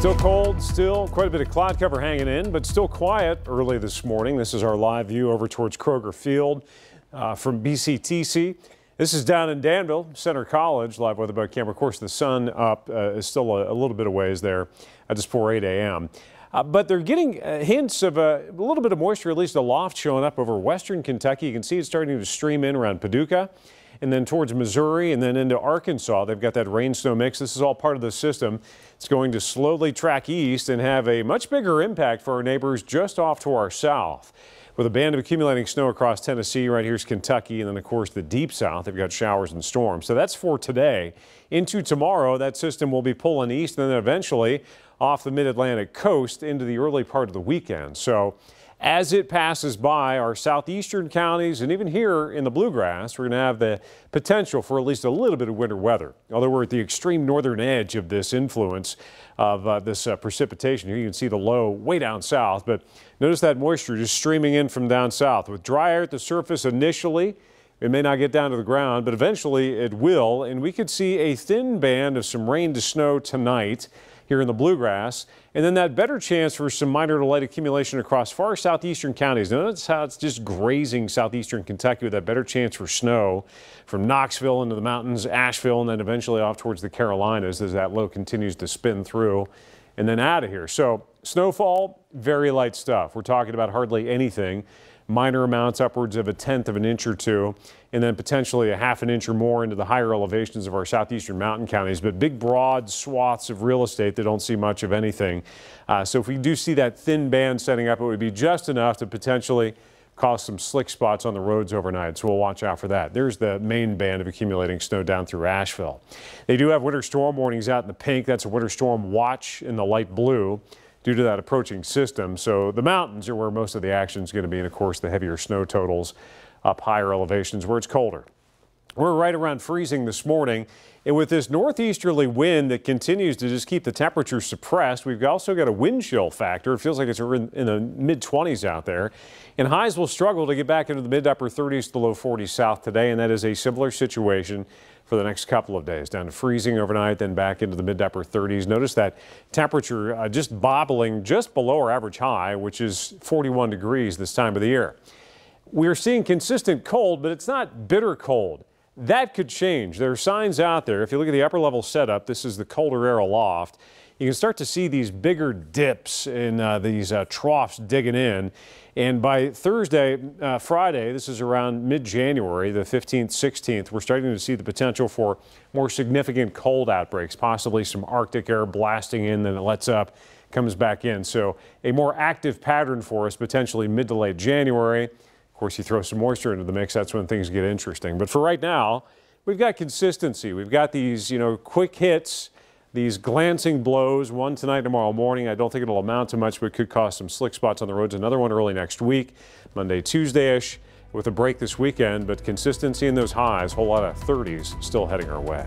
Still cold, still quite a bit of cloud cover hanging in, but still quiet early this morning. This is our live view over towards Kroger Field from BCTC. This is down in Danville, Center College, live weather by camera. Of course, the sun up is still a little bit of ways there just before 8 a.m. But they're getting hints of a little bit of moisture, at least aloft, showing up over western Kentucky. You can see it starting to stream in around Paducah, and then towards Missouri, and then into Arkansas. They've got that rain-snow mix. This is all part of the system. It's going to slowly track east and have a much bigger impact for our neighbors just off to our south. With a band of accumulating snow across Tennessee, right here's Kentucky, and then, of course, the deep south. They've got showers and storms. So that's for today. Into tomorrow, that system will be pulling east, and then eventually off the mid-Atlantic coast into the early part of the weekend. So as it passes by our southeastern counties and even here in the bluegrass, we're going to have the potential for at least a little bit of winter weather. Although we're at the extreme northern edge of this influence of this precipitation. Here you can see the low way down south, but notice that moisture just streaming in from down south. With dry air at the surface initially, it may not get down to the ground, but eventually it will, and we could see a thin band of some rain to snow tonight here in the bluegrass, and then that better chance for some minor to light accumulation across far southeastern counties. Notice how it's just grazing southeastern Kentucky with that better chance for snow from Knoxville into the mountains, Asheville, and then eventually off towards the Carolinas as that low continues to spin through and then out of here. So snowfall, very light stuff. We're talking about hardly anything. Minor amounts upwards of 1/10 of an inch or two, and then potentially a 1/2 inch or more into the higher elevations of our southeastern mountain counties, but big broad swaths of real estate that don't see much of anything. So if we do see that thin band setting up, it would be just enough to potentially cause some slick spots on the roads overnight. So we'll watch out for that. There's the main band of accumulating snow down through Asheville. They do have winter storm warnings out in the pink. That's a winter storm watch in the light blue due to that approaching system. So the mountains are where most of the action is going to be, and of course the heavier snow totals up higher elevations where it's colder. We're right around freezing this morning, and with this northeasterly wind that continues to just keep the temperature suppressed, we've also got a wind chill factor. It feels like it's in the mid-20s out there, and highs will struggle to get back into the mid-upper 30s to the low 40s south today, and that is a similar situation for the next couple of days, down to freezing overnight, then back into the mid-upper 30s. Notice that temperature just bobbling just below our average high, which is 41 degrees this time of the year. We're seeing consistent cold, but it's not bitter cold. That could change. There are signs out there. If you look at the upper level setup, this is the colder air aloft. You can start to see these bigger dips in these troughs digging in. And by Thursday, Friday, this is around mid-January, the 15th, 16th, we're starting to see the potential for more significant cold outbreaks, possibly some Arctic air blasting in, then it lets up, comes back in. So a more active pattern for us, potentially mid to late January. Of course, you throw some moisture into the mix, that's when things get interesting. But for right now, we've got consistency. We've got these, quick hits, these glancing blows, one tonight, tomorrow morning. I don't think it'll amount to much, but could cause some slick spots on the roads. Another one early next week, Monday, Tuesday-ish, with a break this weekend. But consistency in those highs, a whole lot of 30s still heading our way.